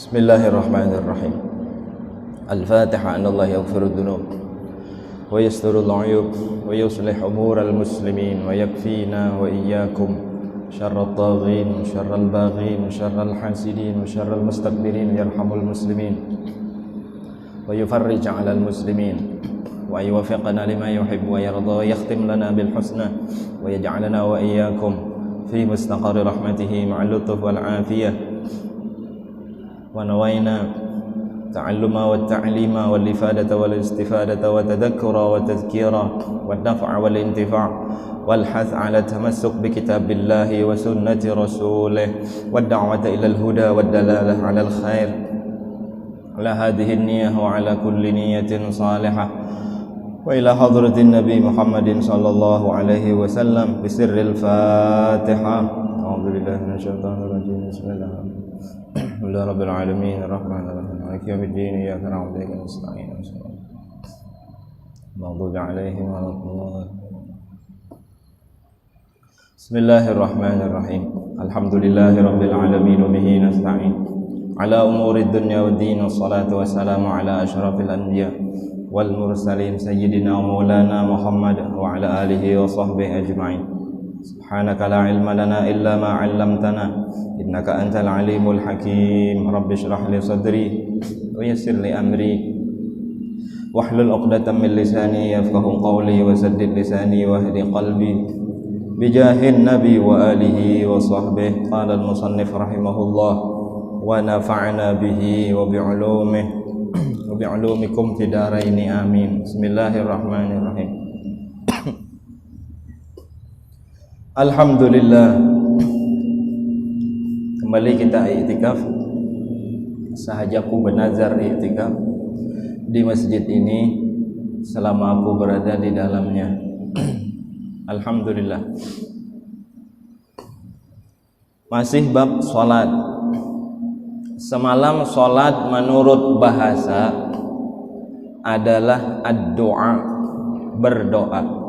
Bismillahirrahmanirrahim. Al-Fatiha. Anallah yaghfirud dzunub wa yasturul 'uyub wa yuslih umural muslimin wa yakfina wa iyyakum syarrat taghin, syarral baghin, syarral hasidin, syarral mustakbirin, yarhamul muslimin wa yufarrij 'alal muslimin wa yuwaffiqna lima yuhibbu wa yarda wa yakhtim lana bil husna wa yaj'alna wa iyyakum fi mustaqarri rahmatihi ma'al lutf wal 'afiyah. ونوينا تعلما والتعليما والإفادة والاستفادة وتذكرا وتذكيرا والنفع والانتفاع والحث على التمسك بكتاب الله وسنة رسوله والدعوة إلى الهدى والدلالة على الخير. على هذه النية وعلى كل نية صالحة وإلى حضرة النبي محمد صلى الله عليه وسلم بسر الفاتحة. أعوذ بالله من الشيطان الرجيم. بسم الله الرحمن الرحيم. Alhamdulillah Rabbil Alamin Ar-Rahmanir-Rahim Maliki Yawmiddin Iyyaka na'budu wa iyyaka nasta'in Maghdubi 'alaihim waladdallin. Bismillahirrahmanirrahim. Alhamdulillahi Rabbil Alamin wa bihi nasta'in ala umurid dunya waddin. Wassalatu wassalamu ala asyrafil anbiya wal mursalin sayyidina wa maulana Muhammad wa ala alihi wa sahbihi ajma'in. Subhanaka la ilma lana illa ma 'allamtana innaka antal alimul hakim. Rabbi shrah li sadri wa yassir li amri wahlul 'uqdatam min lisani yafqahu qawli wa saddid lisani wahdi qalbi bijahin nabi wa alihi wa sahbihi. Qala al musannif rahimahullah wa nafa'na bihi wa bi'ulumihi wa bi'ulumikum fid dharain amin. Bismillahirrahmanirrahim. Alhamdulillah, kembali kita i'tikaf. Sahajaku bernazar i'tikaf di masjid ini selama aku berada di dalamnya. Alhamdulillah. Masih bab salat. Semalam salat menurut bahasa adalah ad-du'a, berdoa.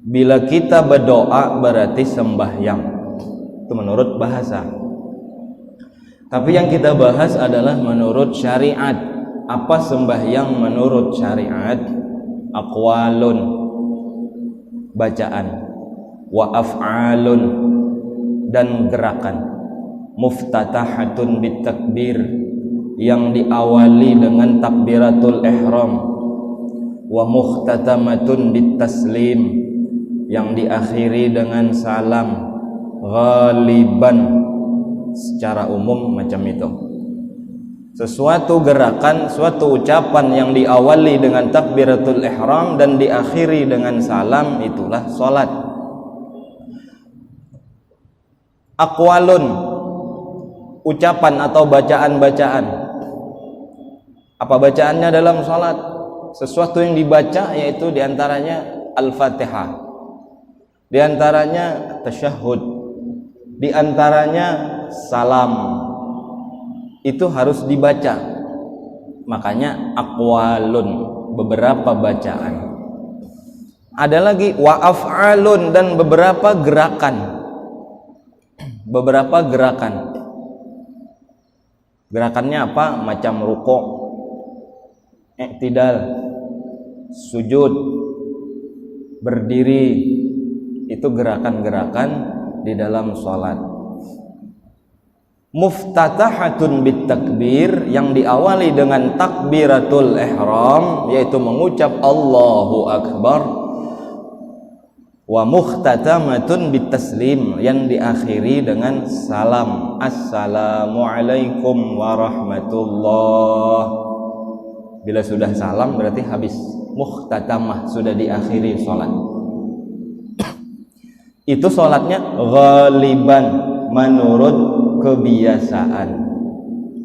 Bila kita berdoa berarti sembahyang, itu menurut bahasa. Tapi yang kita bahas adalah menurut syariat. Apa sembahyang menurut syariat? Aqwalun, bacaan, wa af'alun, dan gerakan. Muftatahatun bitakbir, yang diawali dengan takbiratul ihram. Wa mukhtatamatun bitaslim, yang diakhiri dengan salam. Ghaliban, secara umum macam itu. Sesuatu gerakan, suatu ucapan yang diawali dengan takbiratul ihram dan diakhiri dengan salam, itulah salat. Aqwalun, ucapan atau bacaan-bacaan. Apa bacaannya dalam salat? Sesuatu yang dibaca, yaitu diantaranya Al-Fatihah, di antaranya tasyahud, di antaranya salam. Itu harus dibaca. Makanya aqwalun, beberapa bacaan. Ada lagi wa af'alun, dan beberapa gerakan. Beberapa gerakan. Gerakannya apa? Macam rukuk, i'tidal, sujud, berdiri. Itu gerakan-gerakan di dalam salat. Muftatahatun bitakbir, yang diawali dengan takbiratul ihram, yaitu mengucap Allahu Akbar. Wa mukhtatamatun bitaslim, yang diakhiri dengan salam. Assalamualaikum warahmatullah. Bila sudah salam berarti habis. Mukhtatamah, sudah diakhiri salat. Itu salatnya ghaliban, menurut kebiasaan.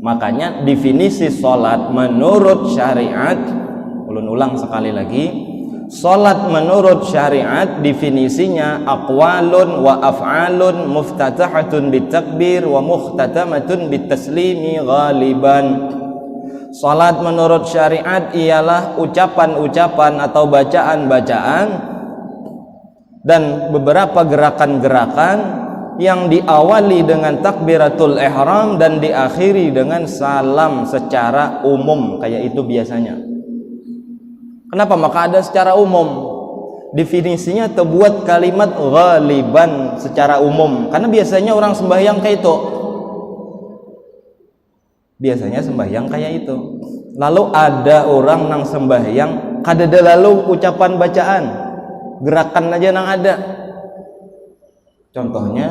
Makanya definisi salat menurut syariat, ulun ulang sekali lagi, salat menurut syariat definisinya aqwalun wa af'alun muftatahatun bitakbir wa mukhtatamatun bitaslimi ghaliban. Salat menurut syariat ialah ucapan-ucapan atau bacaan-bacaan dan beberapa gerakan-gerakan yang diawali dengan takbiratul ihram dan diakhiri dengan salam secara umum kayak itu biasanya. Kenapa? Maka ada secara umum. Definisinya terbuat kalimat ghaliban secara umum karena biasanya orang sembahyang kayak itu. Biasanya sembahyang kayak itu. Lalu ada orang nang sembahyang kadada lalu ucapan bacaan, gerakan aja nang ada. Contohnya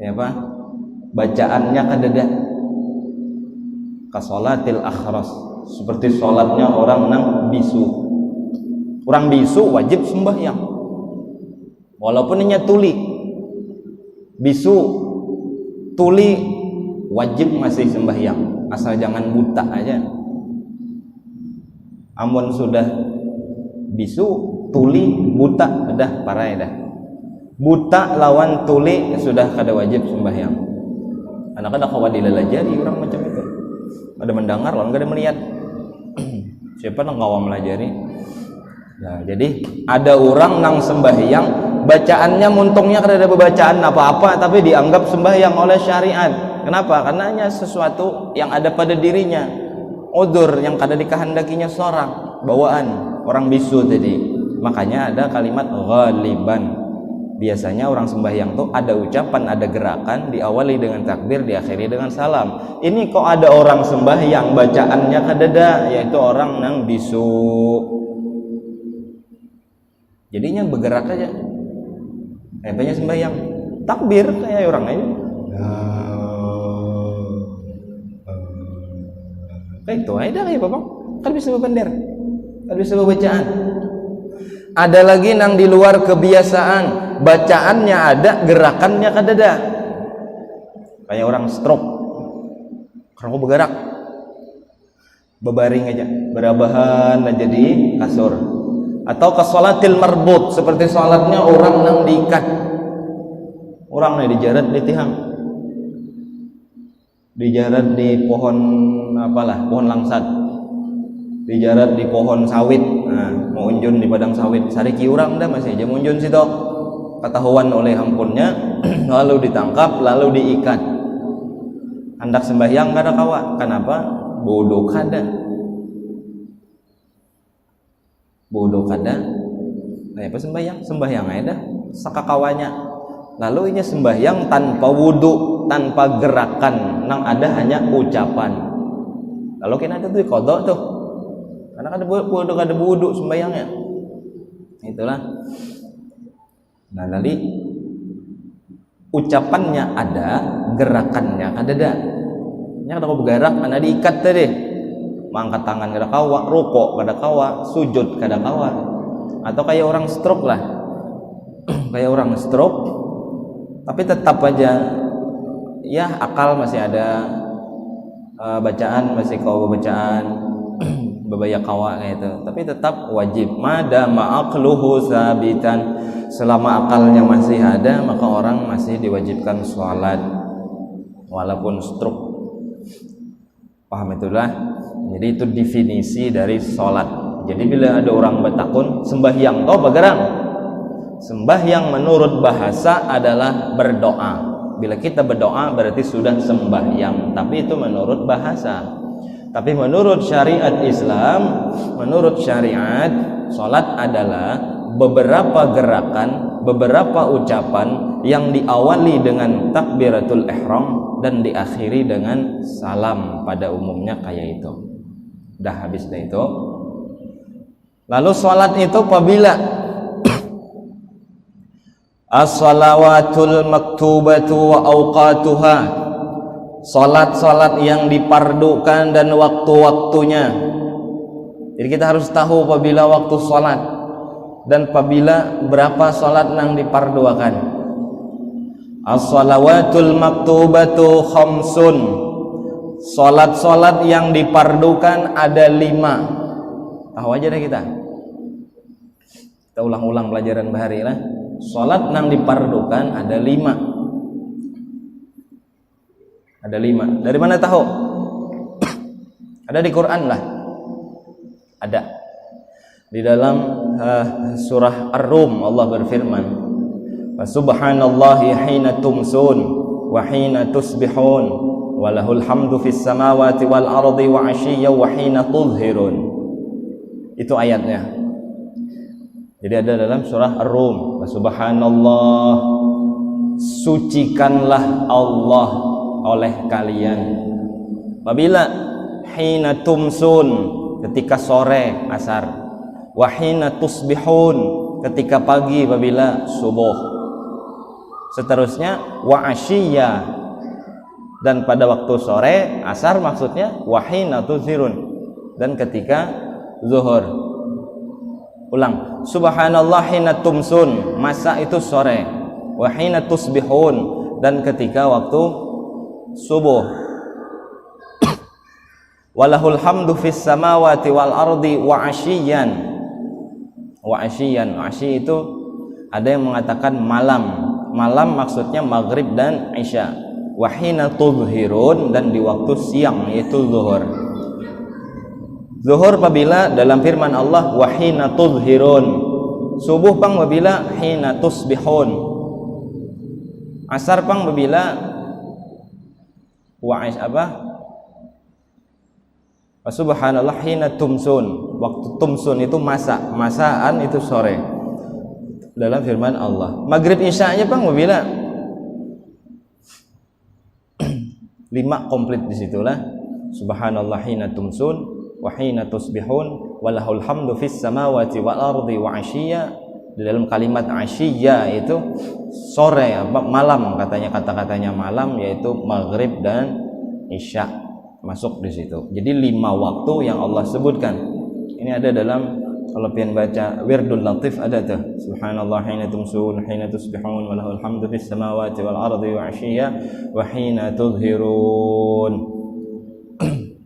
ya apa? Bacaannya kadada kasolatil akhras, seperti sholatnya orang nang bisu. Orang bisu wajib sembahyang walaupun hanya tuli. Bisu tuli wajib masih sembahyang, asal jangan buta aja. Amun sudah bisu tuli buta udah parah dah. Buta lawan tuli sudah kada wajib sembahyang. Anak-anak kawan dilalajari orang macam itu. Ada mendengar lawan kada melihat. Siapa nang ngawam melajari? Nah, jadi ada orang nang sembahyang bacaannya muntungnya kada ada bacaan apa-apa tapi dianggap sembahyang oleh syariat. Kenapa? Karena hanya sesuatu yang ada pada dirinya, udzur yang kada dikehendakinya seorang, bawaan orang bisu tadi. Makanya ada kalimat ghaliban. Biasanya orang sembahyang tuh ada ucapan, ada gerakan, diawali dengan takbir, diakhiri dengan salam. Ini kok ada orang sembahyang bacaannya kadada, yaitu orang nang bisu. Jadinya bergerak aja. Banyak sembahyang, takbir kayak orang aja. Kayak itu aja kayak bapak. Kan bisa berbender, kan bisa berbacaan. Ada lagi nang di luar kebiasaan, bacaannya ada, gerakannya kadada. Kayak orang stroke, karena bergerak, berbaring aja, berabahan aja di kasur. Atau ke sholatil marbut, seperti sholatnya orang nang diikat, orang nih dijarat di tihang, dijarat di pohon apalah, pohon langsat, dijarat di pohon sawit. Nah, mau unjun di padang sawit, sariki orang dah masih aja unjun situ, ketahuan oleh ampunnya, lalu ditangkap, lalu diikat. Hendak sembahyang kada kawa, kenapa? Bodoh kada. Bodoh kada, apa sembahyang? Sembahyang aja dah, sakakawanya. Lalu ini sembahyang tanpa wudu, tanpa gerakan, nang ada hanya ucapan. Lalu kena itu kodok tuh, karena kada wudu sembahyangnya. Itulah. Nah, nanti ucapannya ada, gerakannya kada ada. Ini kada bergerak, karena diikat tadi. Mangkat tangan kada kawa, rukuk kada kawa, sujud kada kawa. Atau kayak orang stroke lah. Kayak orang stroke tapi tetap aja ya akal masih ada, bacaan masih kawa bacaan, babaya kawa kayak itu. Tapi tetap wajib madama aqluhu sabitan. Selama akalnya masih ada, maka orang masih diwajibkan sholat walaupun stroke. Paham itulah. Jadi itu definisi dari sholat. Jadi bila ada orang bertakun sembahyang toh bergerang. Sembahyang menurut bahasa adalah berdoa. Bila kita berdoa berarti sudah sembahyang. Tapi itu menurut bahasa. Tapi menurut syariat Islam, menurut syariat, sholat adalah beberapa gerakan, beberapa ucapan yang diawali dengan takbiratul ihram dan diakhiri dengan salam, pada umumnya kayak itu. Dah habis dah itu. Lalu sholat itu apabila as-salawatul maktubatu wa awqatuha, sholat-sholat yang dipardukan dan waktu-waktunya. Jadi kita harus tahu apabila waktu sholat dan apabila berapa sholat yang diparduakan. As-salawatul maktubatu khamsun, sholat-sholat yang dipardukan ada 5. Tahu aja deh kita ulang-ulang pelajaran bahari lah. Sholat yang dipardukan ada 5. Ada 5. Dari mana tahu? Ada di Quran lah. Ada di dalam surah Ar-Rum. Allah berfirman, Wa subhanallahi hina tumsun wa hina tusbihun wa lahul hamdu fis samawati wal ardi wa 'ashiyyan wa hina tudhhirun. Itu ayatnya. Jadi ada dalam surah Ar-Rum. Wa subhanallah, sucikanlah Allah oleh kalian. Apabila hina tumsun, ketika sore asar, wa hina tusbihun, ketika pagi apabila subuh. Seterusnya wa asyiya, dan pada waktu sore asar maksudnya wa hina tudhhirun, dan ketika zuhur. Ulang, subhanallah hina tumsun, masa itu sore, wa hina tusbihun, dan ketika waktu subuh. Walahul hamdu fis samawati wal ardi wa asyiyan. Wa asyiyan, asyi itu ada yang mengatakan malam. Malam maksudnya maghrib dan isya. Wa hina tudhhirun, dan di waktu siang yaitu zuhur. Zuhur apabila dalam firman Allah wa hina tudhhirun. Subuh pang apabila hina tusbihun. Asar pang apabila wa subhanallah hina tumsun. Waktu tumsun itu masaan itu sore dalam firman Allah. Maghrib isya'nya pang apabila 5 komplit disitulah. Subhanallah hina tumsun wa hina tusbihun walahul hamdu fis samawati wal ardi wa 'ashiyya. Di dalam kalimat 'ashiyya itu sore, malam, kata-katanya malam, yaitu maghrib dan isya masuk di situ. Jadi 5 waktu yang Allah sebutkan. Ini ada dalam, kalau pengen baca Wirdul Latif ada tuh. Subhanallah hina tumsun hina tusbihun walahul hamdu fis samawati wal ardi wa 'ashiyya wa hina tudhhirun.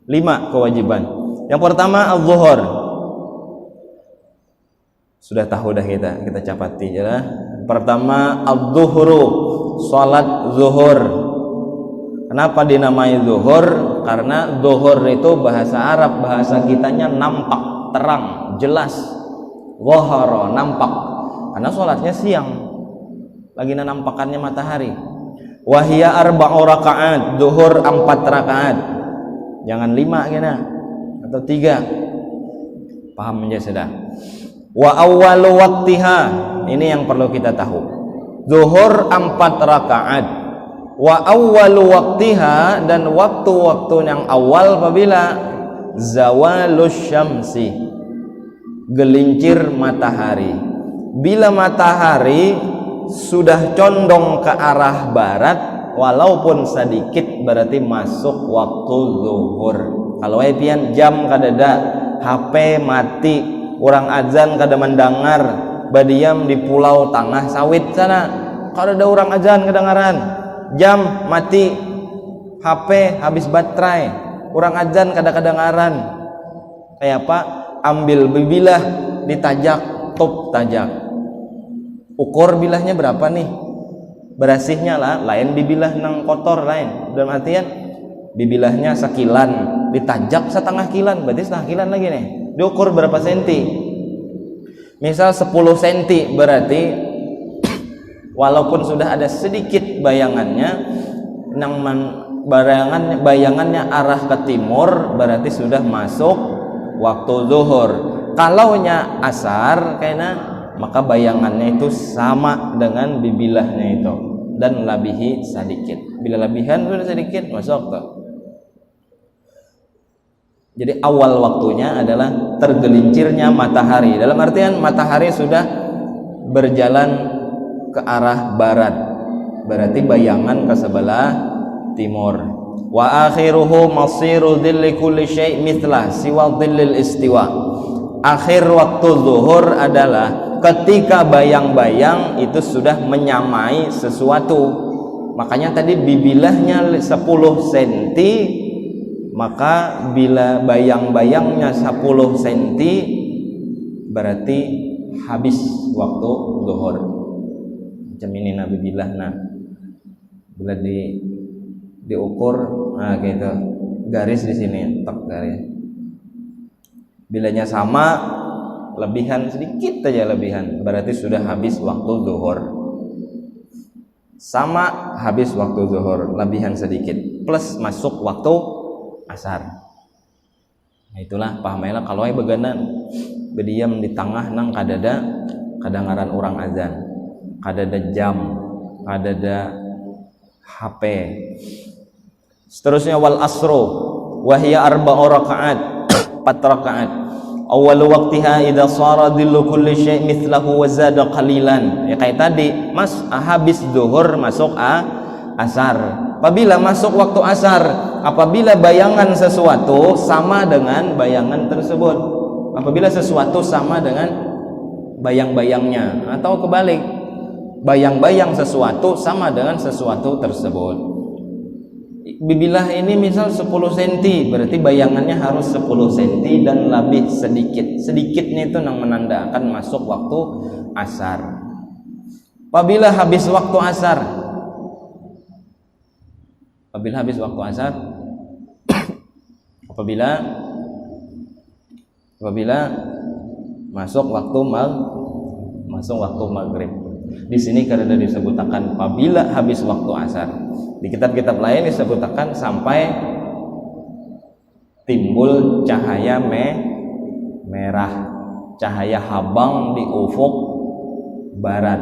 5 kewajiban. Yang pertama az-zuhur. Sudah tahu dah kita capati ya. Pertama az-zuhru, salat zuhur. Kenapa dinamai zuhur? Karena zuhur itu bahasa Arab, bahasa kitanya nampak, terang, jelas. Zahara, nampak. Karena sholatnya siang, lagi nampakannya matahari. Wahia arba'u rakaat, zuhur 4 rakaat. Jangan 5 kena atau 3. Paham aja sudah. Wa awwalu waqtiha, ini yang perlu kita tahu. Zuhur 4 rakaat. Wa awwalu waqtiha, dan waktu-waktu yang awal apabila zawalus syamsi, gelincir matahari. Bila matahari sudah condong ke arah barat walaupun sedikit, berarti masuk waktu zuhur. Kalau pian jam kadada, HP mati, orang azan kada mendengar, badiam di pulau tengah sawit sana, kada ada orang azan kedengaran. Jam mati, HP habis baterai, orang azan kadang-kadangaran. Kayak apa? Ambil bilah, ditajak, top tajak. Ukur bilahnya berapa nih? Berasihnya lah, lain dibilah nang kotor lain. Dalam artian dibilahnya sekilan, ditajak setengah kilan, berarti setengah kilan lagi nih. Diukur berapa senti? Misal 10 senti, berarti walaupun sudah ada sedikit bayangannya, bayangannya arah ke timur, berarti sudah masuk waktu zuhur. Kalaunya asar kayaknya, maka bayangannya itu sama dengan bibilahnya itu, dan labihi sedikit. Bila labihan sudah sedikit masuk tuh. Jadi awal waktunya adalah tergelincirnya matahari. Dalam artian matahari sudah berjalan ke arah barat, berarti bayangan ke sebelah timur. Wa akhiruhu masiru dhilli kulli syai' mithlah siwa dhillil istiwa. Akhir waktu zuhur adalah ketika bayang-bayang itu sudah menyamai sesuatu. Makanya tadi bibilahnya 10 cm, maka bila bayang-bayangnya 10 cm berarti habis waktu zuhur. Macam ini Nabi bilah, bila diukur, gitu, garis di sini, tek garis. Bilanya sama, lebihan sedikit aja lebihan, berarti sudah habis waktu zuhur. sama habis waktu zuhur lebihan sedikit plus masuk waktu asar. Nah, itulah pahamailah kalau ai beganan berdiam di tengah nang kadada kadangaran orang azan, kadada jam, kadada HP. Seterusnya wal asru wa hiya arba'u rakaat, 4 rakaat. Awal waqtiha idza sara dhillu kulli syai' mithlahu wa zada qalilan. Ya kayak tadi, habis zuhur masuk asar. Apabila masuk waktu asar, apabila bayangan sesuatu sama dengan bayangan tersebut. Apabila sesuatu sama dengan bayang-bayangnya atau kebalik. Bayang-bayang sesuatu sama dengan sesuatu tersebut. Bibilah ini misal 10 cm, berarti bayangannya harus 10 cm dan lebih sedikit. Sedikitnya itu yang menandakan masuk waktu asar. Apabila habis waktu asar, apabila masuk waktu maghrib. Di sini karena disebutkan apabila habis waktu asar. Di kitab-kitab lain disebutkan sampai timbul cahaya merah, cahaya habang di ufuk barat.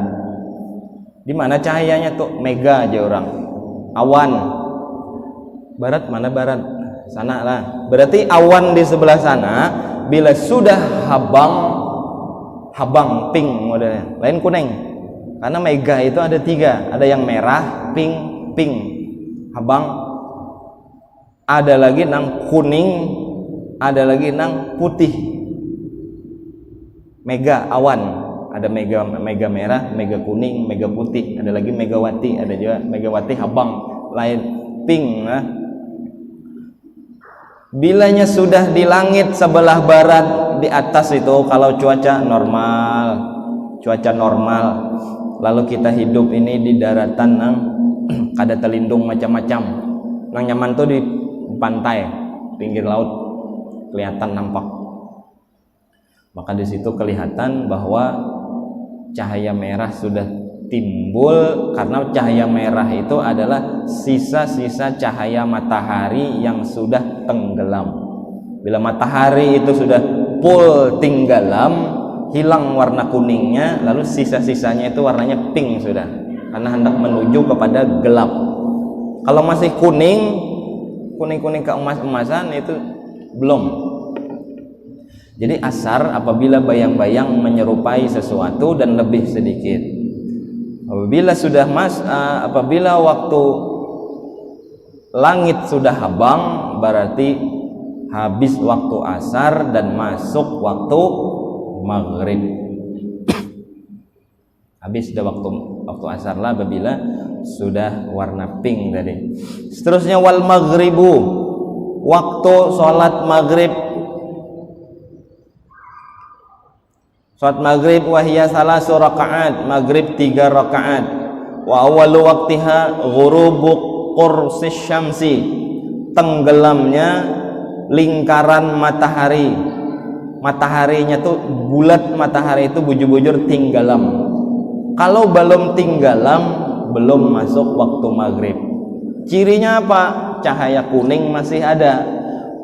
Di mana cahayanya tuh? Mega aja orang. Awan. Barat mana barat? Sana lah. Berarti awan di sebelah sana bila sudah habang pink modelnya. Lain kuning. Karena mega itu ada 3, ada yang merah, pink, habang, ada lagi nang kuning, ada lagi nang putih. Mega awan, ada mega merah, mega kuning, mega putih, ada lagi megawati, ada juga megawati habang, lain pink. Nah. Bilanya sudah di langit sebelah barat di atas itu kalau cuaca normal, lalu kita hidup ini di daratan nang kada terlindung macam-macam. Nang nyaman tuh di pantai, pinggir laut kelihatan nampak. Maka di situ kelihatan bahwa cahaya merah sudah timbul karena cahaya merah itu adalah sisa-sisa cahaya matahari yang sudah tenggelam. Bila matahari itu sudah full tenggelam, hilang warna kuningnya, lalu sisa-sisanya itu warnanya pink sudah, karena hendak menuju kepada gelap. Kalau masih kuning keemas-emasan itu belum. Jadi asar apabila bayang-bayang menyerupai sesuatu dan lebih sedikit. Apabila waktu langit sudah habang, berarti habis waktu asar dan masuk waktu maghrib. Habis sudah waktu asar lah apabila sudah warna pink tadi. Seterusnya wal maghribu, waktu sholat maghrib. Sholat maghrib wahiyya salasu rakaat, maghrib 3 rakaat. Wa awwalu waqtiha ghurubu qursis syamsi, tenggelamnya lingkaran matahari. Mataharinya tuh bulat, matahari itu bujur-bujur tinggalam. Kalau belum tinggalam, belum masuk waktu maghrib. Cirinya apa? Cahaya kuning masih ada.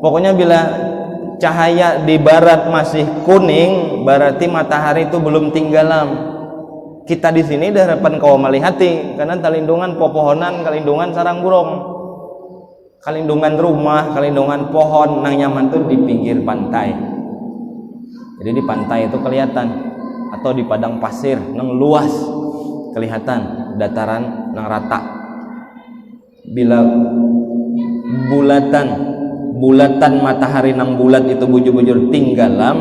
Pokoknya bila cahaya di barat masih kuning, berarti matahari itu belum tinggalam. Kita di sini di harapan kau melihati, karena kalindungan pepohonan, kalindungan sarang burung, kalindungan rumah, kalindungan pohon, nang nyaman tuh di pinggir pantai. Jadi di pantai itu kelihatan, atau di padang pasir nang luas kelihatan dataran nang rata. Bila bulatan matahari nang bulat itu bujur-bujur tinggalam,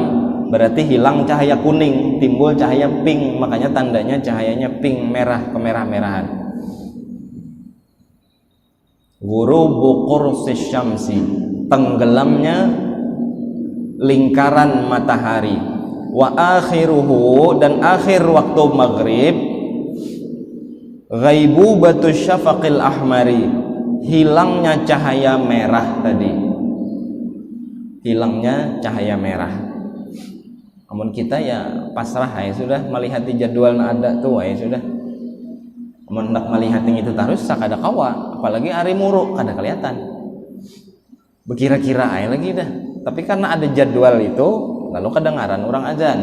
berarti hilang cahaya kuning, timbul cahaya pink. Makanya tandanya cahayanya pink, merah, kemerah-merahan. Ghurubu qursis syamsi, tenggelamnya lingkaran matahari. Wa akhiruhu, dan akhir waktu maghrib, ghaibubatu syafaqil ahmari, hilangnya cahaya merah tadi, hilangnya cahaya merah. Namun kita ya pasrah ya sudah, melihat di jadwal ada tuh ya sudah, Mendak melihat yang itu terus sakada kawa, apalagi hari muruk kada kelihatan. Berkira-kira aja lagi dah. Tapi karena ada jadwal itu, lalu kedengaran orang azan.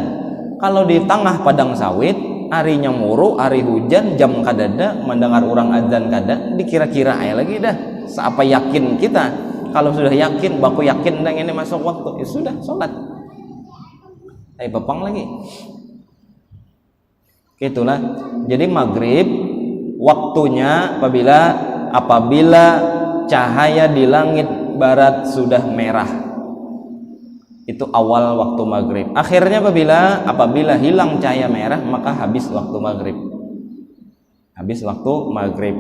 Kalau di tengah padang sawit, harinya muruk, hari hujan, jam kadada, mendengar orang azan kada, dikira-kira aja lagi dah. Seapa yakin kita? Kalau sudah yakin, baku yakin dan ini masuk waktu, ya sudah sholat. Bepang lagi. Itulah. Jadi maghrib waktunya apabila cahaya di langit barat sudah merah. Itu awal waktu maghrib. Akhirnya apabila hilang cahaya merah, maka habis waktu maghrib. Habis waktu maghrib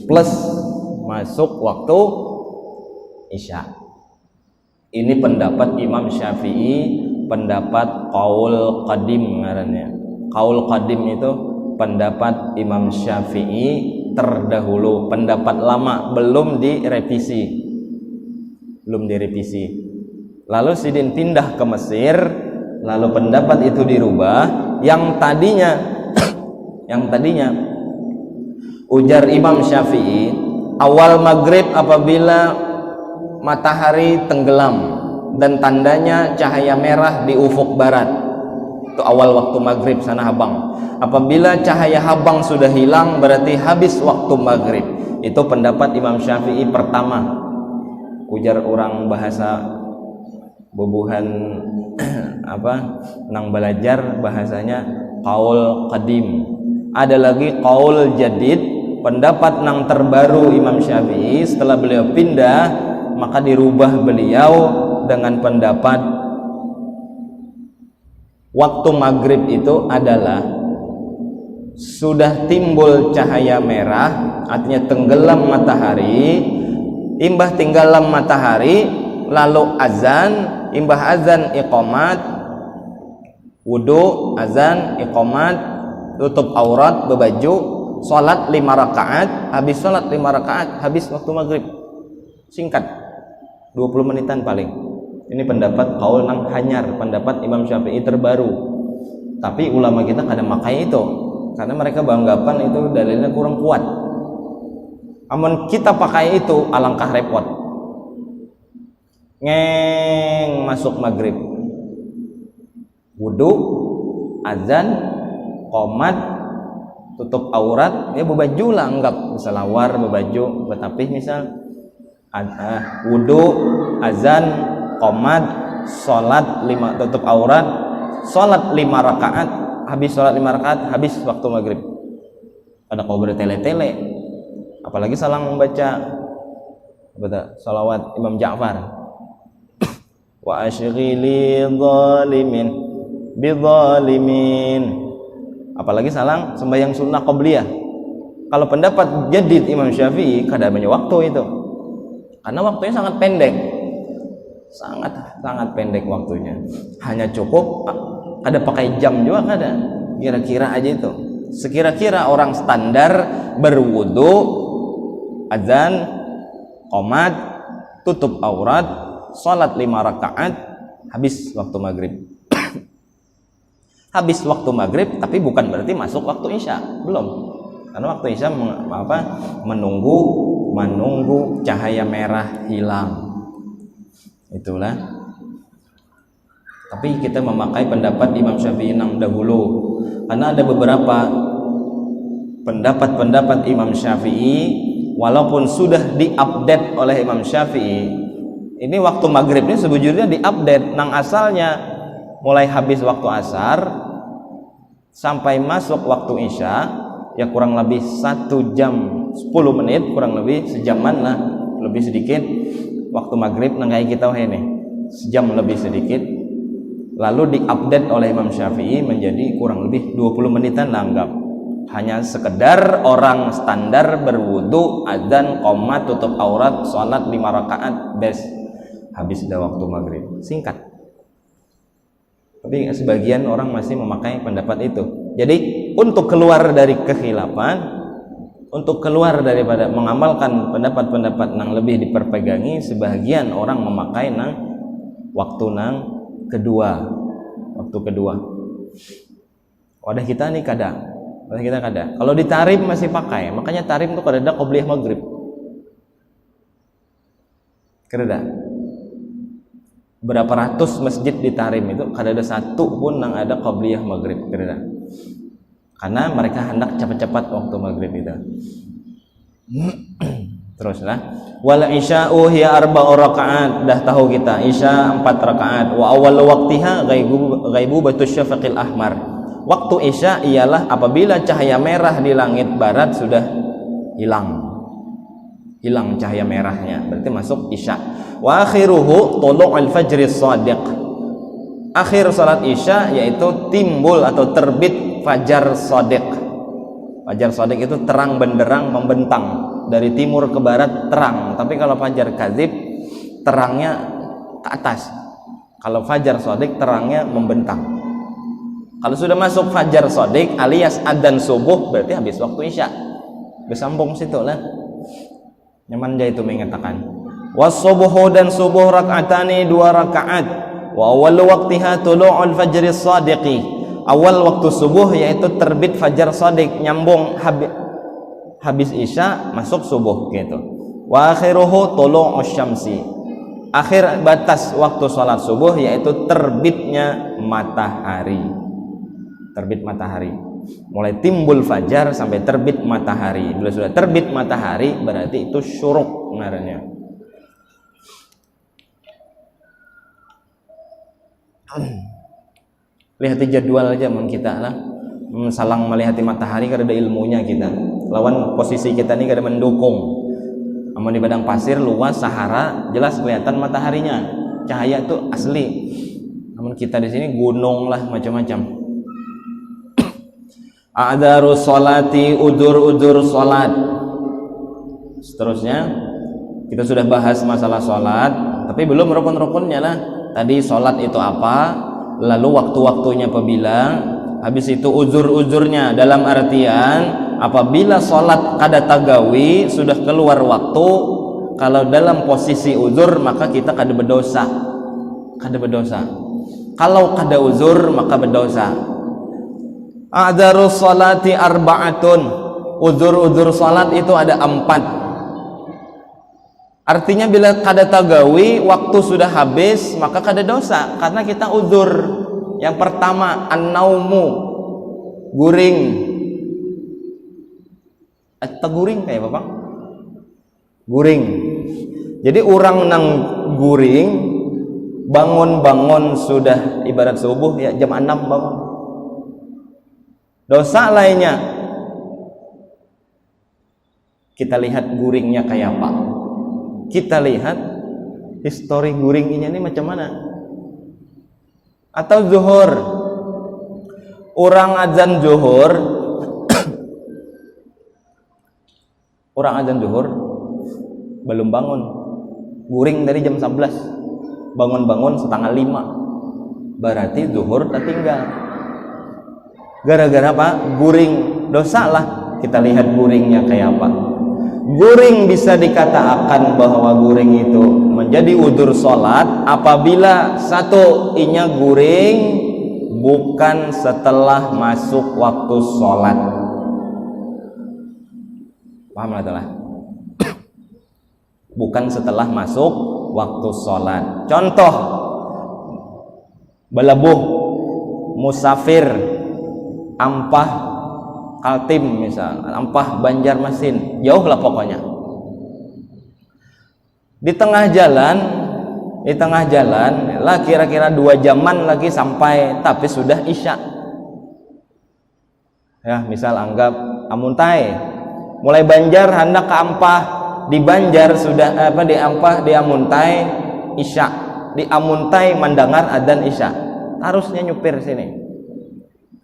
plus masuk waktu isya. Ini pendapat Imam Syafi'i, pendapat qaul qadim ngarannya. Qaul qadim itu pendapat Imam Syafi'i terdahulu, pendapat lama, belum direvisi. Lalu Sidin pindah ke Mesir, lalu pendapat itu dirubah. Yang tadinya ujar Imam Syafi'i, awal maghrib apabila matahari tenggelam dan tandanya cahaya merah di ufuk barat, itu awal waktu maghrib sana habang. Apabila cahaya habang sudah hilang, berarti habis waktu maghrib. Itu pendapat Imam Syafi'i pertama. Ujar orang bahasa bubuhan nang belajar bahasanya qaul qadim. Ada lagi qaul jadid, pendapat nang terbaru Imam Syafi'i setelah beliau pindah, maka dirubah beliau dengan pendapat waktu maghrib itu adalah sudah timbul cahaya merah, artinya tenggelam matahari, imbah tenggelam matahari, lalu azan, imbah azan iqamat, wudu, azan, iqamat, tutup aurat, berbaju, salat 5 rakaat, habis salat 5 rakaat, habis waktu maghrib. Singkat. 20 menitan paling. Ini pendapat qaul nang hanyar, pendapat Imam Syafi'i terbaru. Tapi ulama kita kada makai itu, karena mereka beranggapan itu dalilnya kurang kuat. Amun kita pakai itu alangkah repot. Ngeng masuk maghrib, wudu, azan, qomat, tutup aurat, ya berbaju lah, anggap selawar, berbaju, betapih misal. Wudu, azan, qomat, salat 5, tutup aurat, salat 5 rakaat, habis salat 5 rakaat, habis waktu maghrib. Ada kau bertele-tele, apalagi salang membaca salawat Imam Ja'far. Wa asyghili zalimin bidzalimin. Apalagi salang sembahyang sunnah qabliyah. Kalau pendapat jadid Imam Syafi'i kada banyak waktu itu. Karena waktunya sangat pendek. Sangat pendek waktunya. Hanya cukup ada pakai jam juga kada. Kira-kira aja itu. Sekira-kira orang standar berwudu, azan, qomat, tutup aurat, salat 5 rakaat, habis waktu maghrib. Habis waktu maghrib, tapi bukan berarti masuk waktu isya, belum. Karena waktu isya menunggu cahaya merah hilang. Itulah. Tapi kita memakai pendapat Imam Syafi'i yang dahulu, karena ada beberapa pendapat Imam Syafi'i walaupun sudah diupdate oleh Imam Syafi'i. Ini waktu maghribnya sebujurnya diupdate nang asalnya mulai habis waktu asar sampai masuk waktu isya, ya kurang lebih 1 jam 10 menit, kurang lebih sejaman lah, lebih sedikit. Waktu maghrib nang kayak kita ini sejam lebih sedikit, lalu diupdate oleh Imam Syafi'i menjadi kurang lebih 20 menitan lah, anggap. Hanya sekedar orang standar berwudu, adzan, qomat, tutup aurat, salat 5 rakaat, bes, habis dah waktu maghrib. Singkat. Tapi sebagian orang masih memakai pendapat itu. Jadi untuk keluar dari kekhilafan, untuk keluar daripada mengamalkan pendapat-pendapat yang lebih diperpegangi, sebagian orang memakai waktu kedua. Wadah kita nih kadang Bahasa kita kada. Kalau di Tarim masih pakai, makanya Tarim tuh kada ada qobliyah maghrib. Kada. Berapa ratus masjid di Tarim itu kada ada satu pun yang ada qobliyah maghrib, kada. Karena mereka hendak cepat-cepat waktu maghrib itu. Teruslah. Wal isya'u hiya arba'u rakaat. Dah tahu kita isya 4 rakaat. Wa awal waqtiha ghaibu batus syafaqil ahmar. Waktu isya ialah apabila cahaya merah di langit barat sudah hilang. Hilang cahaya merahnya, berarti masuk isya. Wa akhiruhu tulu'ul fajri shadiq. Akhir salat isya yaitu timbul atau terbit fajar shadiq. Fajar shadiq itu terang benderang membentang. Dari timur ke barat terang, tapi kalau fajar kadzib terangnya ke atas. Kalau fajar shadiq terangnya membentang. Kalau sudah masuk fajar shadiq alias adzan subuh berarti habis waktu isya. Bersambung situ lah. Nyaman dia itu mengatakan was-subuhu dan subuh rak'atani 2 rakaat. Wa awal waqtiha tulu'ul fajri shadiqi. Awal waktu subuh yaitu terbit fajar shadiq, nyambung habis isya masuk subuh gitu. Wa akhiruhu tulu'us syamsi. Akhir batas waktu salat subuh yaitu terbitnya matahari. Terbit matahari. Mulai timbul fajar sampai terbit matahari. Bila sudah terbit matahari berarti itu syuruk ngarannya. Lihat jadwal aja mun kita lah. Salang melihat matahari kada ada ilmunya kita. Lawan posisi kita ini kada mendukung. Amun di padang pasir luas Sahara jelas kelihatan mataharinya. Cahaya itu asli. Namun kita di sini gunung lah macam-macam. A'dzarus sholati, udzur-udzur salat. Seterusnya kita sudah bahas masalah salat, tapi belum rukun-rukunnya lah. Tadi salat itu apa? Lalu waktu-waktunya apabila, habis itu uzur-uzurnya dalam artian apabila salat kada tagawi sudah keluar waktu, kalau dalam posisi uzur maka kita kada berdosa. Kada berdosa. Kalau kada uzur maka berdosa. A'dzarus sholati arba'atun. Uzur-uzur salat itu ada 4. Artinya bila kada tagawi waktu sudah habis maka kada dosa karena kita uzur. Yang pertama an-naumu, guring. Guring kayak apa? Guring. Jadi orang nang guring bangun-bangun sudah ibarat subuh ya jam 6 bangun. Dosa lainnya kita lihat guringnya kayak apa. Kita lihat histori guringnya ini macam mana. Atau zuhur, orang azan zuhur orang azan zuhur belum bangun, guring dari jam 11, bangun-bangun setengah 5, berarti zuhur tertinggal. Gara-gara apa? Guring. Dosa lah. Kita lihat guringnya kayak apa. Guring bisa dikatakan bahwa guring itu menjadi udzur salat apabila satu, inya guring bukan setelah masuk waktu salat. Paham lah telah? Bukan setelah masuk waktu salat. Contoh, balabuh, musafir, ampah Kaltim misal, ampah Banjarmasin, jauh lah pokoknya. Di tengah jalan lah kira-kira 2 jaman lagi sampai, tapi sudah isya. Ya, misal anggap Amuntai, mulai Banjar hendak ke Ampah, di Banjar sudah di Ampah, di Amuntai isya, di Amuntai mendengar adzan isya. Harusnya nyupir sini.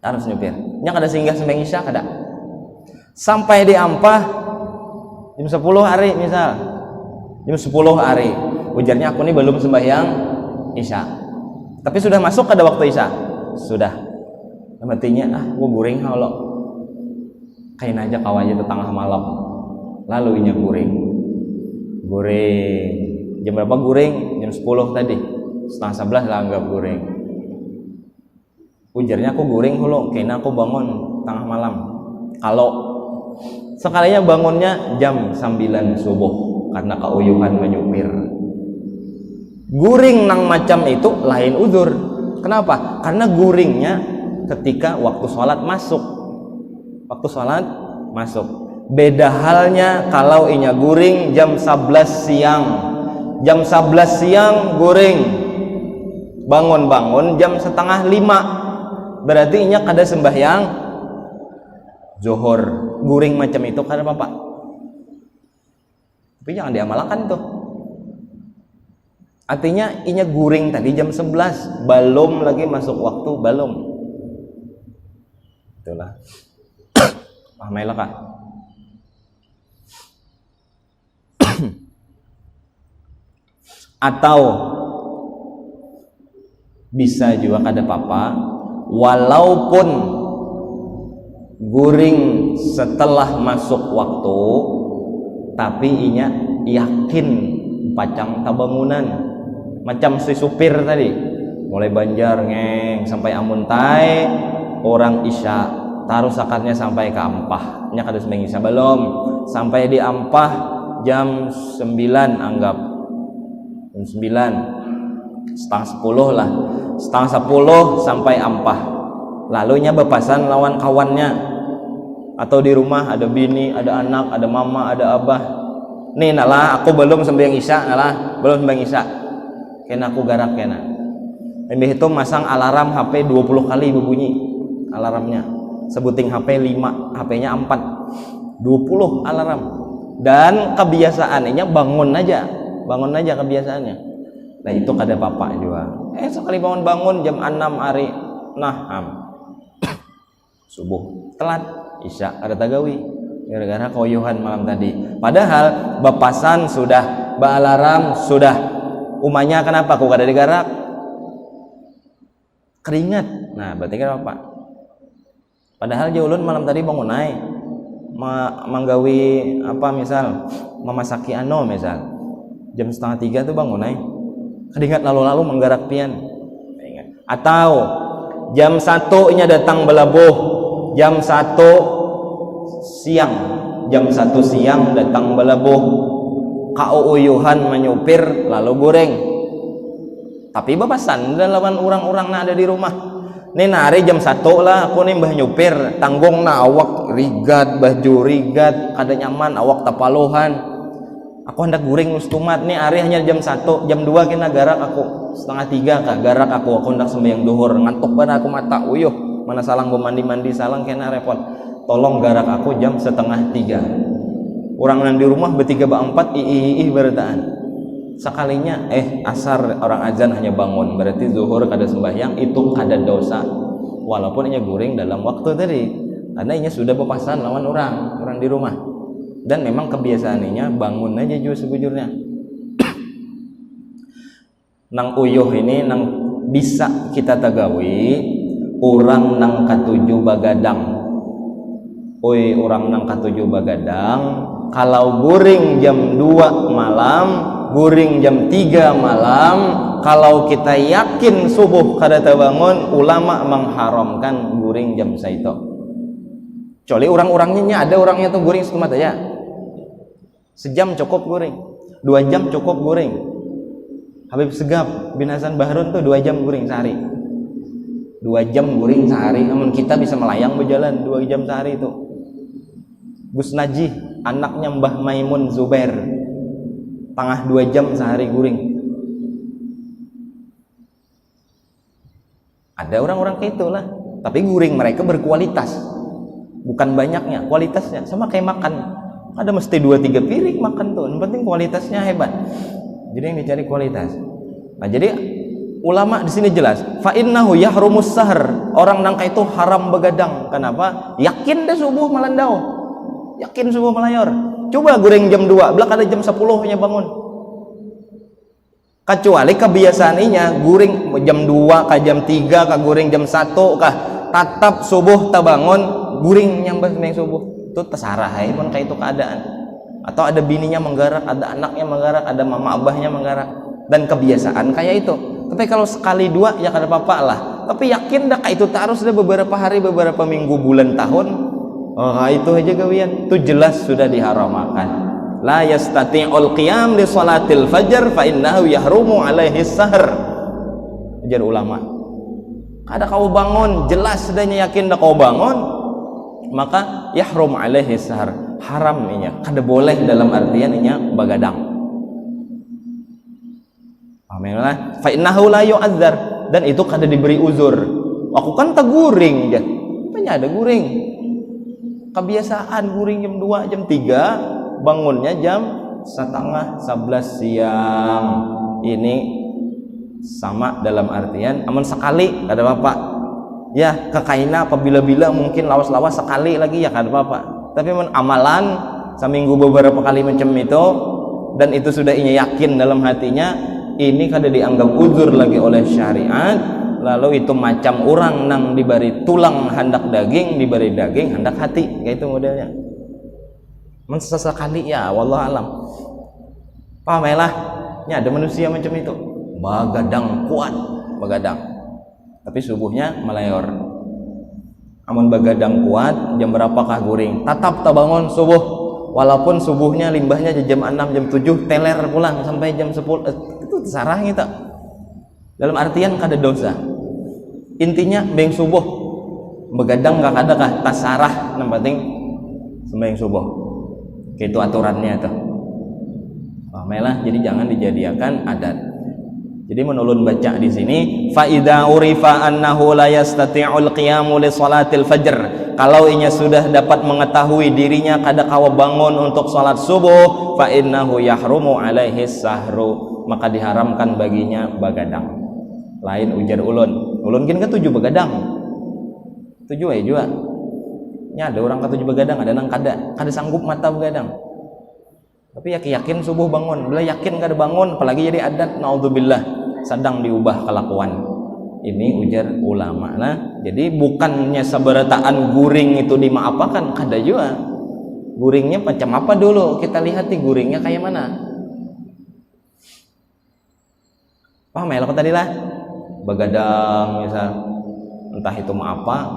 Harus nyupir. Nya kada singgah sembahyang isya kada. Sampai di Ampah jam 10 hari misal. Jam 10 hari. Ujarnya aku ini belum sembahyang isya. Tapi sudah masuk kada waktu isya? Sudah. Artinya gua guring halo. Kain aja kawannya itu tengah malam. Lalu inya guring. Guring. Jam berapa guring? Jam 10 tadi. Setengah 11 lah anggap guring. Ujarnya aku guring hulu, kena aku bangun tengah malam. Kalau sekalinya bangunnya jam 9 subuh karena keuyuhan menyupir, guring nang macam itu lain udzur. Kenapa? Karena guringnya ketika waktu sholat masuk. Waktu sholat masuk. Beda halnya kalau inya guring jam 11 siang. Jam 11 siang guring. Bangun-bangun jam setengah 5. Berarti inya kada sembahyang zuhur. Guring macam itu kada apa-apa. Tapi jangan diamalkan tuh. Artinya inya guring tadi jam 11, belum lagi masuk waktu, belum. Itulah. Pahamilah kah? Atau bisa juga kada apa-apa walaupun guring setelah masuk waktu tapi inya yakin pacang tabangunan. Macam si supir tadi, mulai Banjar ngeng sampai Amuntai, orang Isya taruh sakarnya sampai ke Ampah. Nya kada sembahyang Isya belum, sampai di Ampah jam 9 anggap. Jam 9, setengah 10 lah. Setengah 10 sampai Ampah. Lalu nya bepasan lawan kawannya. Atau di rumah ada bini, ada anak, ada mama, ada abah. Nih nalah aku belum sembahyang Isya, nalah belum sembahyang Isya. Kena aku garak kena. Lebih itu masang alarm HP 20 kali berbunyi alarmnya. Sebuting HP 5, HP-nya 4. 20 alarm. Dan kebiasaannya bangun aja kebiasaannya. Nah itu kada apa-apa juga. Sekali bangun jam 6 hari subuh telat Isya kada tagawi gara-gara koyuhan malam tadi. Padahal bepasan sudah, baalarm sudah. Umanya kenapa aku kada digarak? Keringat. Nah, berarti kan apa? Padahal jaulun malam tadi bangun naik manggawi apa misal memasaki misal jam 2:30 tuh bangun naik. Keringat lalu-lalu menggarak pian. Atau jam 1 nya datang belabuh. Jam 1 siang. Jam 1 siang datang belabuh. Kauyuhan menyupir lalu goreng. Tapi bapasan lawan orang-orang na ada di rumah. Nih nari jam 1 lah aku nih mbah nyupir, tanggung na awak rigat, baju rigat, kada nyaman awak tapaluhan. Aku hendak goreng nustumat nih hari hanya jam 1, jam 2 kena garak aku. 2:30 kah garak aku hendak sembahyang duhur, ngantuk banget aku mata uyuh. Mana salang gua mandi-mandi salang kena repot. Tolong garak aku jam 2:30. Orang yang di rumah bertiga berempat berataan. Sekalinya asar orang azan hanya bangun, berarti zuhur kada sembahyang, itu kada dosa walaupun hanya guring dalam waktu tadi karena ini sudah bepasan lawan orang di rumah. Dan memang kebiasaannya bangun aja juga sebujurnya. Nang uyuh ini nang bisa kita tagawi orang nang katujuh bagadang. Orang nang katujuh bagadang kalau guring jam 2 malam, guring jam 3 malam, kalau kita yakin subuh kada tabangun, ulama mengharamkan guring jam saito. Kecuali orang-orangnya ada orangnya tuh guring sekumat aja. Sejam cukup guring, 2 jam cukup guring. Habib Segaf bin Hasan Bahrun tuh 2 jam guring sehari. 2 jam guring sehari, namun kita bisa melayang berjalan 2 jam sehari itu. Gus Najih, anaknya Mbah Maimun Zubair, tengah 2 jam sehari guring. Ada orang-orang kayak itulah, tapi guring mereka berkualitas, bukan banyaknya, kualitasnya. Sama kayak makan, ada mesti 2-3 piring makan tuh, yang penting kualitasnya hebat. Jadi yang dicari kualitas. Nah jadi ulama di sini jelas, fa innahu yahrumus sahar, orang nangka itu haram begadang. Kenapa? Yakin deh subuh malandau. Yakin subuh melayor. Coba goreng jam 2, belak ada jam 10 nya bangun. Kecuali kebiasaannya goreng jam 2 ke jam 3 ke goreng jam 1 kah tatap subuh tabangun goreng nyambah neng subuh. Itu terserah pun kayak itu keadaan. Atau ada bininya menggarak, ada anaknya menggarak, ada mama abahnya menggarak, dan kebiasaan kayak itu. Tapi kalau sekali 2 ya kada apa-apa lah. Tapi yakin dah kayak itu terus dah beberapa hari, beberapa minggu, bulan, tahun. Oh, itu aja gawian, itu jelas sudah diharamkan. La yastati'ul qiyam li salatil fajr fa innahu yahrumu alaihi sahr. Ujar ulama. Kada kau bangun, jelas sedanya yakin dah kau bangun, maka yahrum alaihi sahr. Haram inya, kada boleh dalam artian inya bagadang. Amin. Fa innahu la yu'adzar, dan itu kada diberi uzur. Aku kan tak guring je. Apanya ada guring? Kebiasaan guring jam 2, jam 3, bangunnya jam setengah 11 siang. Ini sama dalam artian aman sekali kada apa-apa. Ya, kekaina apabila-bila mungkin lawas-lawas sekali lagi ya kada apa-apa. Tapi amalan seminggu beberapa kali macam itu, dan itu sudah inya yakin dalam hatinya, ini kada dianggap uzur lagi oleh syariat. Lalu itu macam orang nang diberi tulang hendak daging, diberi daging hendak hati, kayak itu modelnya. Sesekali ya, wallah alam. Pamelah, ya ada manusia macam itu, bagadang kuat, bagadang. Tapi subuhnya melayor. Amun bagadang kuat, jam berapakah guring? Tatap tak bangun subuh, walaupun subuhnya limbahnya jam 6, jam 7, teler pulang sampai jam 10. Itu sarah gitu. Dalam artian kada dosa. Intinya beng subuh begadang gak ada kah tasarah, yang penting sembahyang subuh. Itu aturannya tuh. Pamelah, jadi jangan dijadikan adat. Jadi menulun baca di sini, fa idza urifa annahu la yastati'ul qiyamu li salatil fajr. Kalau inya sudah dapat mengetahui dirinya kada kawa bangun untuk salat subuh, fa innahu yahrumu alaihi sahru, maka diharamkan baginya bagadang. Lain ujar ulun kan ketujuh begadang, 7 aja juga. Ya ada orang ketujuh begadang, ada nang kada sanggup mata begadang. Tapi yakin subuh bangun, bila yakin kada bangun, apalagi jadi adat, naudzubillah, sedang diubah kelakuan. Ini ujar ulama. Nah, jadi bukannya seberataan guring itu dimaapakan, kada juga. Guringnya macam apa dulu? Kita lihat di guringnya kayak mana. Paham ya lo tadi lah? Begadang misal, entah itu mau apa,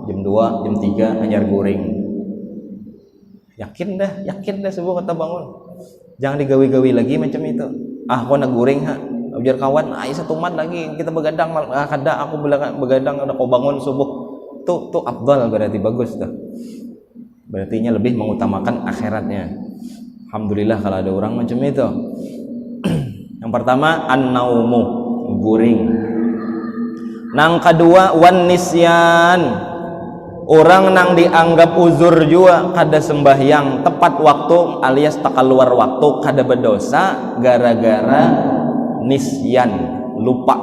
jam 2, jam 3 ngajar guring. Yakin dah subuh kata bangun. Jangan digawi-gawi lagi macam itu. Aku nak guring ha, ujar kawan, satu mat lagi kita begadang, kada aku begadang, ada kau bangun subuh. Tuh afdal, berarti bagus tuh. Berarti nya lebih mengutamakan akhiratnya. Alhamdulillah kalau ada orang macam itu. Yang pertama an-naumu, guring. Nang kedua wan nisyan, orang nang dianggap uzur juga kada sembahyang tepat waktu alias tak keluar waktu, kada berdosa gara-gara nisyan, lupa,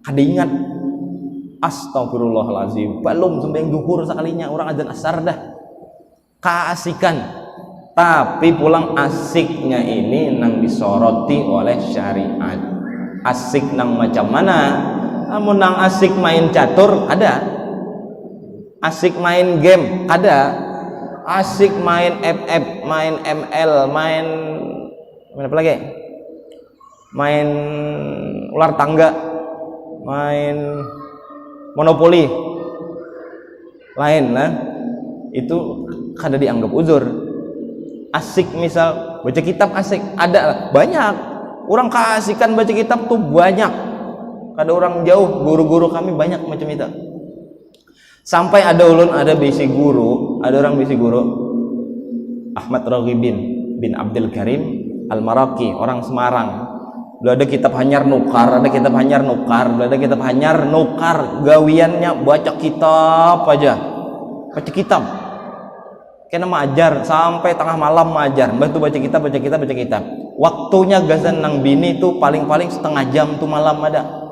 kada ingat. Astagfirullahaladzim, belum sembahyang duhur sekalinya orang adzan asar dah, keasikan. Tapi pulang asiknya ini nang disoroti oleh syariat. Asik nang macam mana? Namun nang asik main catur ada, asik main game ada, asik main FF, main ML, main apa lagi, main ular tangga, main monopoli lain, nah itu kada dianggap uzur. Asik misal baca kitab, asik ada banyak orang keasikan baca kitab tuh banyak. Ada orang jauh, guru-guru kami banyak macam itu. Sampai ada ulun, ada bisi guru, ada orang bisi guru, Ahmad Raghibin bin Abdul Karim Al-Maraki, orang Semarang. Beliau ada kitab hanyar nukar, ada kitab hanyar nukar, beliau ada kitab hanyar nukar, gawiannya baca kitab aja, baca kitab. Kena mengajar sampai tengah malam mengajar, bantu baca kitab. Waktunya gazan nang bini tuh paling-paling setengah jam tuh malam ada.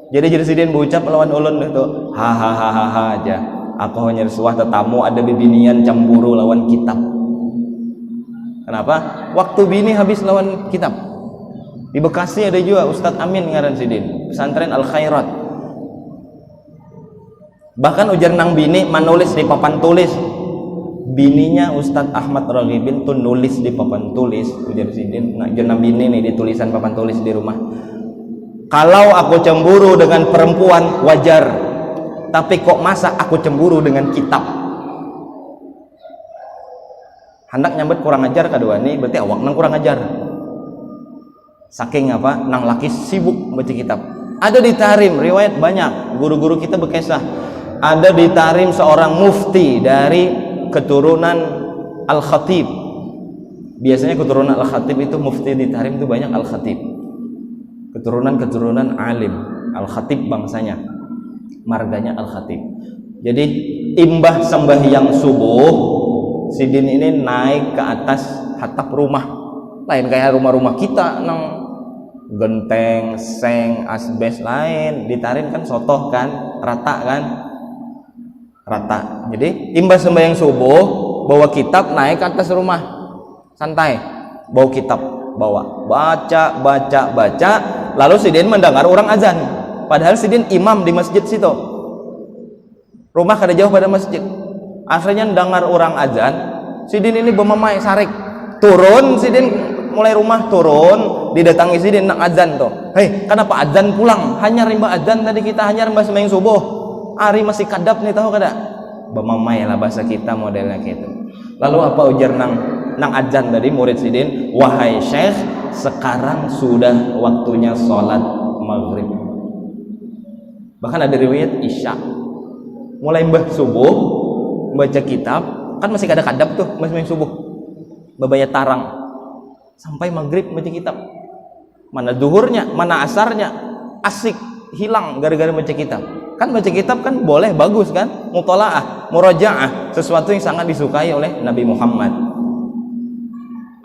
Jadi presiden berucap lawan ulun itu, hahaha aja. Aku hanya suah tetamu ada bibinian cemburu lawan kitab. Kenapa? Waktu bini habis lawan kitab. Di Bekasi ada juga Ustadz Amin ngaran sidin, pesantren Al Khairat. Bahkan ujar nang bini menulis di papan tulis. Bininya Ustadz Ahmad Raghibin tuh nulis di papan tulis, ujar sidin, ujar nang bini nih di tulisan papan tulis di rumah. Kalau aku cemburu dengan perempuan wajar, tapi kok masa aku cemburu dengan kitab? hendak nyambet kurang ajar kedua nih berarti awak nang kurang ajar. Saking apa nang laki sibuk baca kitab. Ada di Tahrim riwayat banyak guru-guru kita berkisah. Ada di Tahrim seorang mufti dari keturunan Al-Khatib. Biasanya keturunan Al-Khatib itu mufti di Tahrim itu banyak Al-Khatib. Keturunan alim. Al-Khatib bangsanya. Marganya Al-Khatib. Jadi imbah sembahyang subuh Sidin ini naik ke atas atap rumah. Lain kayak rumah-rumah kita nang genteng, seng, asbes lain. Di Tahrim kan sotoh kan, rata kan, rata. Jadi imbas sembahyang subuh bawa kitab naik ke atas rumah, santai, bawa kitab, bawa baca. Lalu Sidin mendengar orang azan. Padahal Sidin imam di masjid situ. Rumah kada jauh pada masjid. Akhirnya mendengar orang azan. Sidin ini bermamai sarik, turun Sidin. Mulai rumah turun, didatangi Sidin nak azan tuh. Hei, kenapa azan pulang? Hanya rimba azan tadi kita hanya rimba sembahyang subuh. Ari masih kadap nih tahu kada? Bemamai lah bahasa kita modelnya gitu. Lalu apa ujar nang azan tadi murid Sidin? Wahai Syekh, sekarang sudah waktunya sholat maghrib. Bahkan ada riwayat Isya. Mulai mbah subuh baca kitab, kan masih kada kadap tuh masih sembahyang subuh. Babaya tarang. Sampai maghrib baca kitab. Mana zuhurnya, mana asarnya, asik hilang gara-gara baca kitab. Kan baca kitab kan boleh, bagus kan, mutalaah, murajaah, sesuatu yang sangat disukai oleh Nabi Muhammad.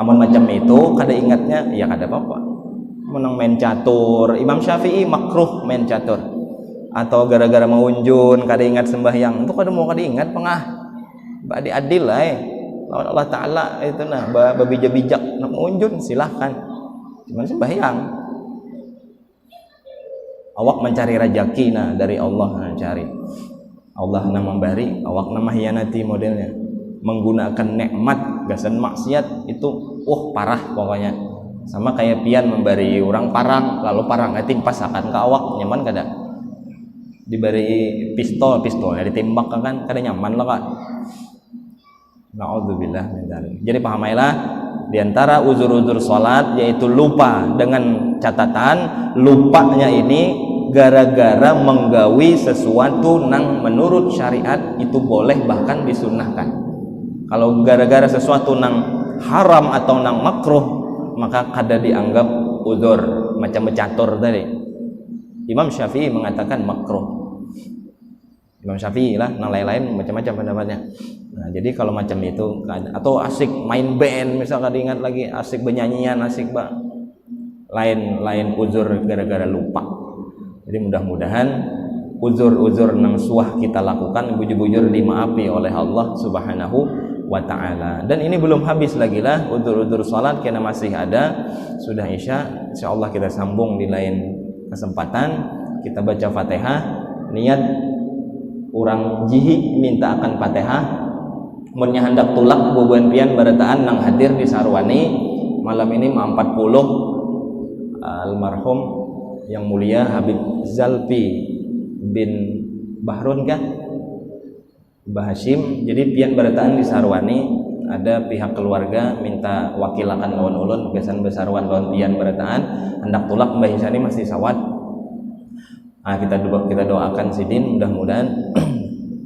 Amun macam itu kada ingatnya ya kada apa-apa. Menang main catur, Imam Syafi'i makruh main catur. Atau gara-gara mau unjun kada ingat sembahyang, itu kada mau kada ingat pengah. Adil lah Allah Ta'ala itu nah babijak-bijak nak unjun silahkan, cuman sembahyang. Awak mencari rezeki nah dari Allah nah cari. Allah nak memberi, awak nak mengkhianati modelnya. Menggunakan nikmat gasan maksiat itu parah pokoknya. Sama kayak pian memberi orang parang, lalu parang timpas akan ke awak, nyaman kada? Diberi pistolnya ditembak kan kada nyaman lah kak. Na'udzubillah min dzalik. Jadi pahamailah diantara uzur-uzur salat yaitu lupa, dengan catatan lupanya ini gara-gara menggawi sesuatu nang menurut syariat itu boleh bahkan disunnahkan. Kalau gara-gara sesuatu nang haram atau nang makruh maka kada dianggap uzur, macam bercatur tadi. Imam Syafi'i mengatakan makruh. Imam Syafi'i lah, nang lain-lain macam-macam pendapatnya. Nah, jadi kalau macam itu atau asik main band misalkan diingat lagi, asik bernyanyian, asik lain uzur gara-gara lupa. Jadi mudah-mudahan uzur-uzur nang suah kita lakukan bujur-bujur dimaafi oleh Allah Subhanahu wa ta'ala. Dan ini belum habis lagi lah uzur-uzur salat karena masih ada. Sudah Isya, insyaallah kita sambung di lain kesempatan. Kita baca Fatihah, niat orang jihi minta akan Fatihah. Munnya hendak tulak bubuan pian barataan nang hadir di Sarwani malam ini 40 almarhum yang mulia Habib Zalpi bin Bahrun kan Mbah Hashim. Jadi pian barataan di Sarwani ada pihak keluarga minta wakilakan lawan ulun kesan besarwan lawan pian barataan hendak tulak Mbah Hisani masih sawat. Kita doakan Sidin mudah-mudahan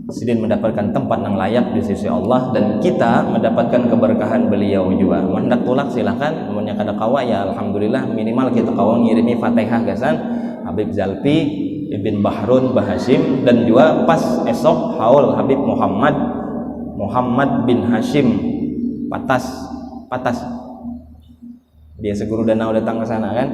Sidin mendapatkan tempat yang layak di sisi Allah dan kita mendapatkan keberkahan beliau juga. Hendak tulak silahkan, namanya kada kawa ya alhamdulillah minimal kita kawa ngirimi Fatihah gasan Habib Zalpi ibn Bahrun Bahashim, dan juga pas esok haul Habib Muhammad bin Hashim Patas dia seguru danau datang ke sana kan.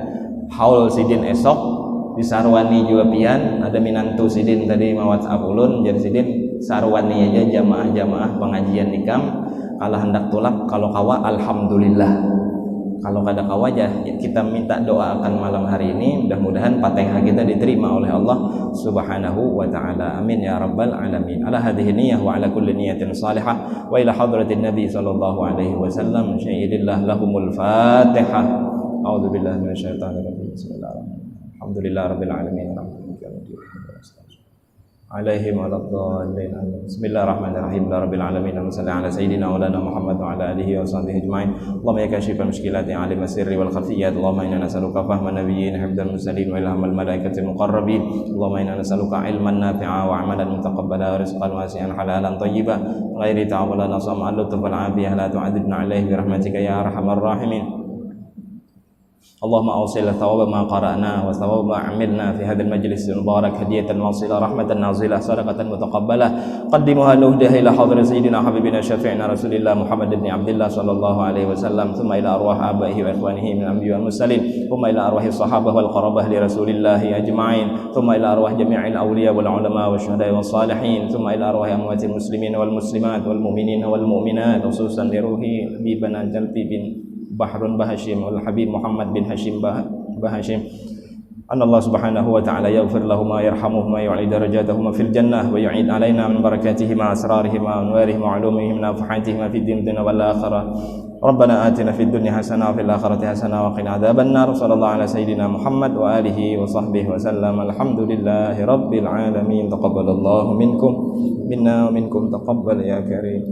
Haul Sidin esok di Sarwani juga pian, ada minantu Sidin tadi WhatsApp ulun, jadi Sidin Sarwani aja jamaah pengajian nikam. Kalau hendak tulak, kalau kawa alhamdulillah, kalau kada kawa aja kita minta doa akan malam hari ini, mudah-mudahan Fatihah kita diterima oleh Allah Subhanahu wa ta'ala. Amin ya rabbal alamin. Ala hadhihi niyyah wa ala kulli niyatin salihah wa ila hadratin nabi sallallahu alaihi wasallam. Syai'illah lahumul Fatihah. A'udzu billahi minasyaitonir rajim. Bismillahirrahmanirrahim. Alhamdulillah rabbil alamin. عليهم ولا الضالين آمين. بسم الله الرحمن الرحيم رب العالمين اللهم صل على سيدنا مولانا محمد وعلى آله وصحبه أجمعين اللهم يا كاشف المشكلات يا عالم السر والخفيات اللهم إنا نسألك فهم النبيين حفظ المرسلين وإلهام الملائكة المقربين اللهم إنا نسألك علما نافعا وعملا متقبلا ورزقا واسعا حلالا طيبا غير تعب ولا نصم اللطف والعافية لا تعذبنا عليه برحمتك يا أرحم الراحمين اللهم أوصل ثواب ما قرأنا وثواب ما عملنا في هذا المجلس المبارك هدية واصلة رحمة نازلة صدقة متقبلة قدمها نهدها إلى حضرة سيدنا حبيبنا شفيعنا رسول الله محمد بن عبد الله صلى الله عليه وسلم ثم إلى أرواح آبائه وإخوانه من الأنبياء والمرسلين ثم إلى أرواح الصحابة والقرابة لرسول الله أجمعين ثم إلى أرواح جميع الأولياء والعلماء والشهداء والصالحين ثم إلى أرواح أموات المسلمين والمسلمات والمؤمنين والمؤمنات خصوصا لروح حبيبنا جلبي بن بحر بهشيم والحبيب محمد بن هشيم بهشيم أن الله سبحانه وتعالى يغفر لهما يرحمهما يعلي درجاتهما في الجنة ويعيد علينا من بركاتهما أسرارهما وأنوارهما وعلومهما نفحاتهما في الدين والآخرة ربنا آتنا في الدنيا حسنة وفي الآخرة حسنة وقنا عذاب النار صلى الله على سيدنا محمد وآله وصحبه وسلم الحمد لله رب العالمين تقبل الله منكم منا ومنكم تقبل يا كريم